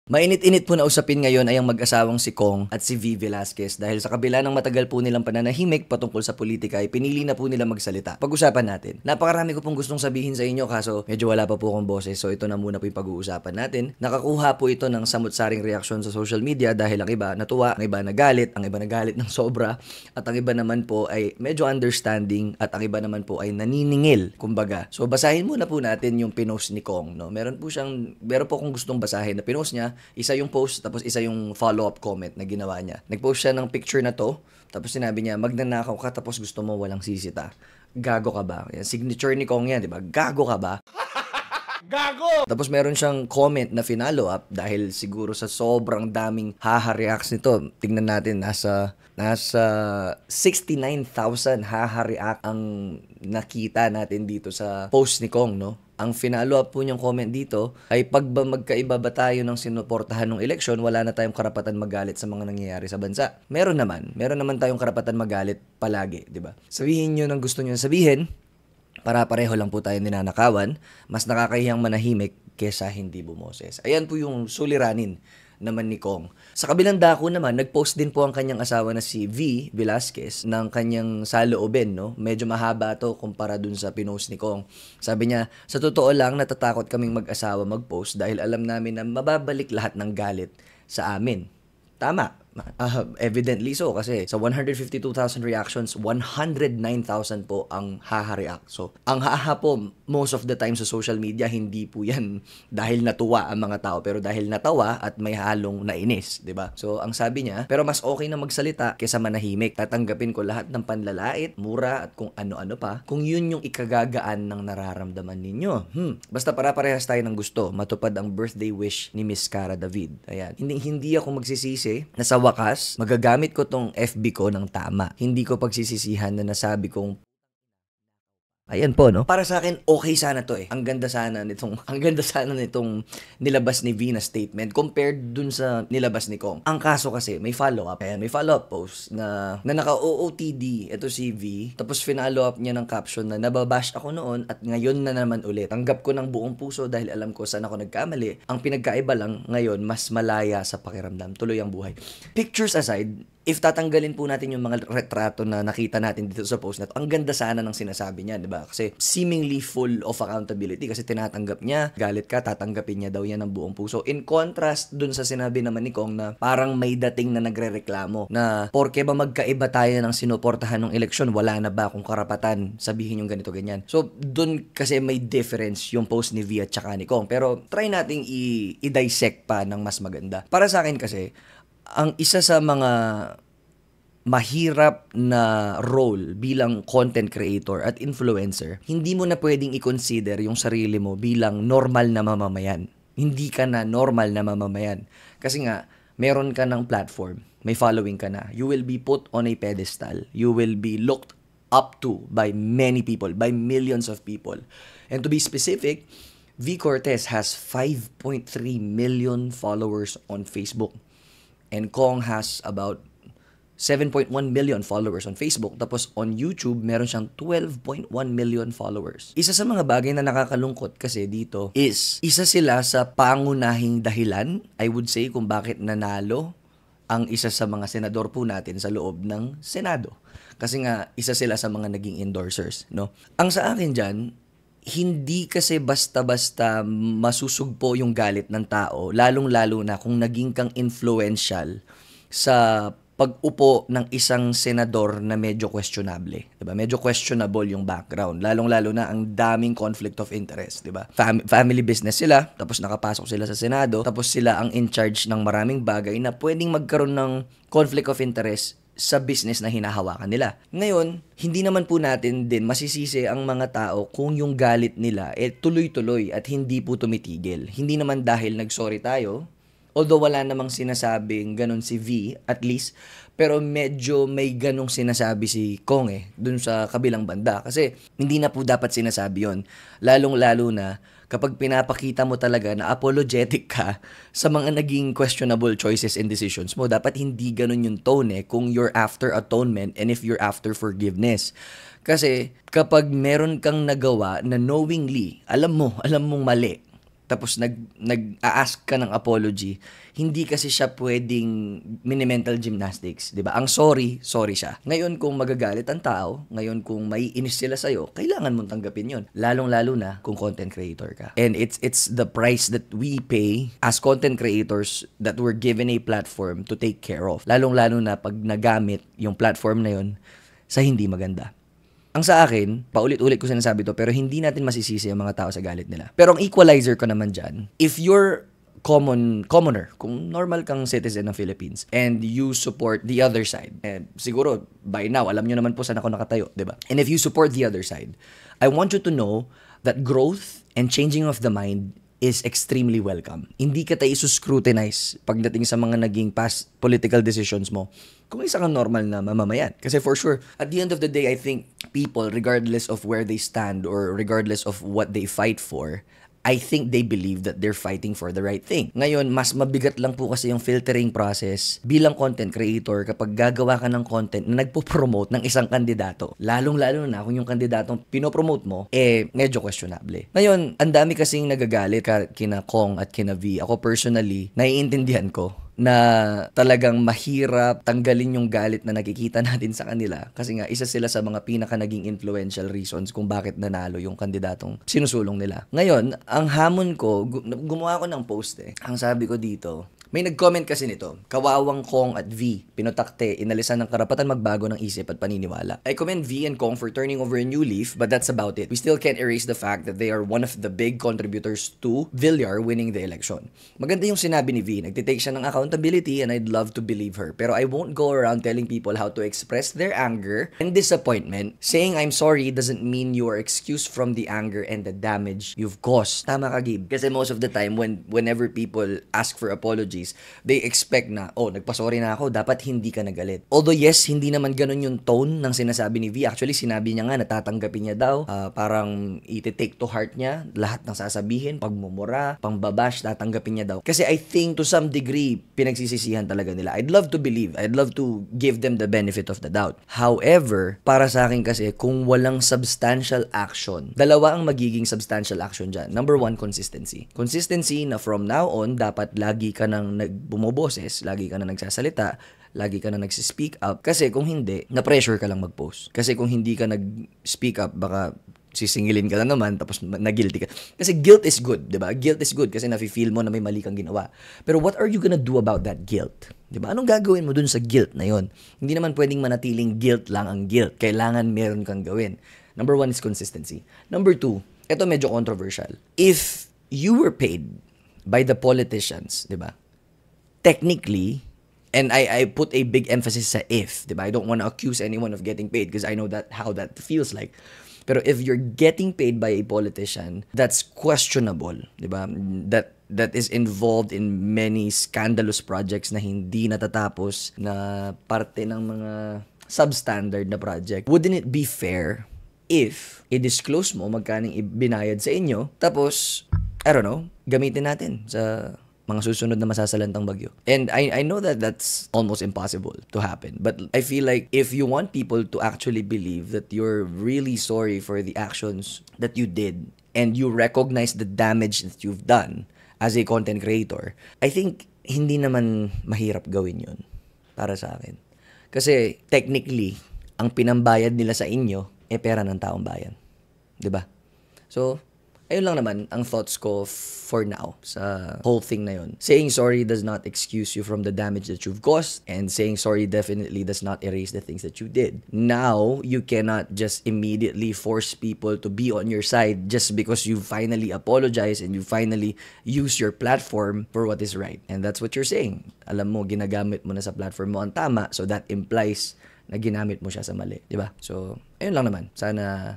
Mainit-init po na usapin ngayon ay ang mag-asawang si Kong at si V. Velasquez dahil sa kabila ng matagal po nilang pananahimik patungkol sa politika ay pinili na po nila magsalita. Pag-usapan natin. Napakarami ko pong gustong sabihin sa inyo kaso medyo wala pa po akong boses so ito na muna po yung pag-uusapan natin. Nakakuha po ito ng samut-saring reaksyon sa social media dahil ang iba natuwa, ang iba nagalit, ang iba nagalit ng sobra at ang iba naman po ay medyo understanding at ang iba naman po ay naniningil kumbaga. So basahin muna po natin yung pinost ni Kong. No? Meron po akong gustong basahin na pinost niya. Isa yung post, tapos isa yung follow-up comment na ginawa niya. Nag-post siya ng picture na to, tapos sinabi niya, magnanakaw ka tapos gusto mo walang sisita. Gago ka ba? Yan, signature ni Kong yan, di ba? Gago ka ba? Gago! Tapos meron siyang comment na finalo up dahil siguro sa sobrang daming haha-reacts nito. Tingnan natin, nasa 69,000 haha-react ang nakita natin dito sa post ni Kong, no? Ang finalo up po niyang comment dito ay pag ba magkaiba ba tayo ng sinuportahan ng eleksyon, wala na tayong karapatan magalit sa mga nangyayari sa bansa. Meron naman tayong karapatan magalit palagi, di ba? Sabihin niyo ng gusto niyo sabihin, para pareho lang po tayo ninanakawan, mas nakakahiyang manahimik kesa hindi bumoses. Ayan po yung suliranin naman ni Kong. Sa kabilang dako naman, nag-post din po ang kanyang asawa na si V. Velasquez ng kanyang saloobin, no? Medyo mahaba to kumpara dun sa pinost ni Kong. Sabi niya, sa totoo lang, natatakot kaming mag-asawa mag-post dahil alam namin na mababalik lahat ng galit sa amin. Tama. Evidently so kasi sa 152,000 reactions, 109,000 po ang haha-react. So, ang haha po, most of the time sa social media, hindi po yan dahil natuwa ang mga tao, pero dahil natawa at may halong nainis, di ba? So, ang sabi niya, pero mas okay na magsalita kaysa manahimik. Tatanggapin ko lahat ng panlalait, mura at kung ano-ano pa, kung yun yung ikagagaan ng nararamdaman ninyo. Basta para-parehas tayo ng gusto, matupad ang birthday wish ni Miss Cara David. Ayan. Hindi ako magsisisi na sa wakas, magagamit ko tong FB ko ng tama. Hindi ko pagsisisihan na nasabi kong ayan po, no? Para sa akin, okay sana to eh. Ang ganda sana nitong nilabas ni V na statement compared dun sa nilabas ni Kong. Ang kaso kasi, may follow-up. Ayan, may follow-up post na naka-OOTD. Ito si V. Tapos finalo up niya ng caption na nababash ako noon at ngayon na naman ulit. Tanggap ko ng buong puso dahil alam ko saan ako nagkamali. Ang pinagkaiba lang ngayon, mas malaya sa pakiramdam. Tuloy ang buhay. Pictures aside, if tatanggalin po natin yung mga retrato na nakita natin dito sa post na to, ang ganda sana ng sinasabi niya, di ba? Kasi seemingly full of accountability kasi tinatanggap niya, galit ka, tatanggapin niya daw yan ng buong puso. In contrast dun sa sinabi naman ni Kong na parang may dating na nagrereklamo na porke ba magkaiba tayo ng sinuportahan ng eleksyon, wala na ba akong karapatan sabihin yung ganito ganyan. So dun kasi may difference yung post ni V at tsaka ni Kong. Pero try nating i-dissect pa ng mas maganda. Para sa akin kasi, ang isa sa mga mahirap na role bilang content creator at influencer, hindi mo na pwedeng i-consider yung sarili mo bilang normal na mamamayan. Hindi ka na normal na mamamayan. Kasi nga, meron ka ng platform, may following ka na. You will be put on a pedestal. You will be looked up to by many people, by millions of people. And to be specific, V. Cortez has 5.3 million followers on Facebook. And Kong has about 7.1 million followers on Facebook. Tapos on YouTube, meron siyang 12.1 million followers. Isa sa mga bagay na nakakalungkot kasi dito is, isa sila sa pangunahing dahilan, I would say, kung bakit nanalo ang isa sa mga senador po natin sa loob ng Senado. Kasi nga, isa sila sa mga naging endorsers, no? Ang sa akin dyan, hindi kasi basta-basta masusugpo yung galit ng tao, lalong-lalo na kung naging kang influential sa pag-upo ng isang senador na medyo questionable, 'di ba? Medyo questionable yung background, lalong-lalo na ang daming conflict of interest, 'di ba? Family business sila, tapos nakapasok sila sa Senado, tapos sila ang in charge ng maraming bagay na pwedeng magkaroon ng conflict of interest sa business na hinahawakan nila. Ngayon, hindi naman po natin din masisisi ang mga tao kung yung galit nila tuloy-tuloy at hindi po tumitigil. Hindi naman dahil nag-sorry tayo, although wala namang sinasabing ganun si V, at least, pero medyo may ganung sinasabi si Kong dun sa kabilang banda. Kasi hindi na po dapat sinasabi yon. Lalong-lalo na kapag pinapakita mo talaga na apologetic ka sa mga naging questionable choices and decisions mo, dapat hindi ganun yung tone kung you're after atonement and if you're after forgiveness. Kasi kapag meron kang nagawa na knowingly, alam mong mali, tapos nag-a-ask ka ng apology, hindi kasi siya pwedeng mini-mental gymnastics, 'di ba? Ang sorry siya. Ngayon kung magagalit ang tao, ngayon kung maiinis sila sa'yo, kailangan mong tanggapin 'yon. Lalong-lalo na kung content creator ka. And it's the price that we pay as content creators that we're given a platform to take care of. Lalong-lalo na pag nagamit yung platform na 'yon sa hindi maganda. Ang sa akin, paulit-ulit ko sinasabi to, pero hindi natin masisisi ang mga tao sa galit nila. Pero ang equalizer ko naman dyan, if you're commoner, kung normal kang citizen ng Philippines, and you support the other side, siguro, by now, alam nyo naman po saan ako nakatayo, di ba? And if you support the other side, I want you to know that growth and changing of the mind is extremely welcome. Hindi ka tayo scrutinize pagdating sa mga naging past political decisions mo kung isa kang normal na mamamayan. Kasi for sure, at the end of the day, I think people, regardless of where they stand or regardless of what they fight for, I think they believe that they're fighting for the right thing. Ngayon, mas mabigat lang po kasi yung filtering process bilang content creator kapag gagawa ka ng content na nagpo-promote ng isang kandidato. Lalong-lalo na kung yung kandidatong pinopromote mo, medyo questionable. Ngayon, ang dami kasing nagagalit kina Kong at kina V. Ako personally, naiintindihan ko na talagang mahirap tanggalin yung galit na nakikita natin sa kanila kasi nga isa sila sa mga pinaka naging influential reasons kung bakit nanalo yung kandidatong sinusulong nila. Ngayon, ang hamon ko, gumawa ko ng post Ang sabi ko dito, may nag-comment kasi nito, kawawang Kong at V, pinotakte, inalisan ng karapatan magbago ng isip at paniniwala. I commend V and Kong for turning over a new leaf, but that's about it. We still can't erase the fact that they are one of the big contributors to Villar winning the election. Maganda yung sinabi ni V, nagtitake siya ng accountability and I'd love to believe her. Pero I won't go around telling people how to express their anger and disappointment. Saying I'm sorry doesn't mean you are excused from the anger and the damage you've caused. Tama ka, Gib. Kasi most of the time, whenever people ask for apology, they expect na, nagpasorry na ako, dapat hindi ka nagalit. Although yes, hindi naman ganun yung tone ng sinasabi ni V. Actually, sinabi niya nga, natatanggapin niya daw, parang iti-take to heart niya, lahat ng sasabihin, pagmumura, pangbabash, tatanggapin niya daw. Kasi I think to some degree, pinagsisisihan talaga nila. I'd love to believe, I'd love to give them the benefit of the doubt. However, para sa akin kasi, kung walang substantial action, dalawa ang magiging substantial action dyan. Number one, consistency. Consistency na from now on, dapat lagi ka ng nagbumoboses, lagi ka na nagsasalita, lagi ka na nagsispeak up. Kasi kung hindi, na-pressure ka lang mag-post. Kasi kung hindi ka nag-speak up, baka sisingilin ka na naman, tapos na-guilty ka. Kasi guilt is good, di ba? Guilt is good kasi nafe-feel mo na may mali kang ginawa. Pero what are you gonna do about that guilt? Di ba? Anong gagawin mo dun sa guilt na yon? Hindi naman pwedeng manatiling guilt lang ang guilt. Kailangan meron kang gawin. Number one is consistency. Number two, ito medyo controversial. If you were paid by the politicians, di ba? Technically, and I put a big emphasis sa if, diba? I don't want to accuse anyone of getting paid because I know that how that feels like. Pero if you're getting paid by a politician, that's questionable, diba? That is involved in many scandalous projects na hindi natatapos, na parte ng mga substandard na project. Wouldn't it be fair if i-disclose mo magkano ibinayad sa inyo, tapos, I don't know, gamitin natin sa mga susunod na masasalantang bagyo. And I know that that's almost impossible to happen. But I feel like if you want people to actually believe that you're really sorry for the actions that you did and you recognize the damage that you've done as a content creator, I think hindi naman mahirap gawin yun para sa akin. Kasi technically, ang pinambayad nila sa inyo, pera ng taong bayan. 'Di ba? So, ayun lang naman ang thoughts ko for now sa whole thing na yun. Saying sorry does not excuse you from the damage that you've caused, and saying sorry definitely does not erase the things that you did. Now, you cannot just immediately force people to be on your side just because you finally apologize and you finally use your platform for what is right. And that's what you're saying. Alam mo, ginagamit mo na sa platform mo ang tama, so that implies na ginamit mo siya sa mali. Diba? So, ayun lang naman. Sana,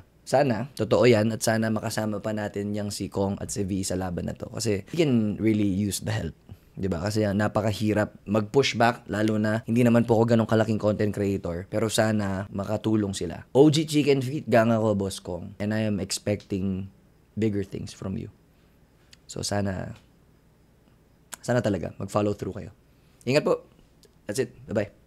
totoo yan, at sana makasama pa natin yung si Kong at si V sa laban na to. Kasi he can really use the help. Diba? Kasi napakahirap mag-push back, lalo na hindi naman po ako ganong kalaking content creator. Pero sana makatulong sila. OG Chicken Feet, gang ako, Boss Kong. And I am expecting bigger things from you. So sana talaga, mag-follow through kayo. Ingat po. That's it. Bye-bye.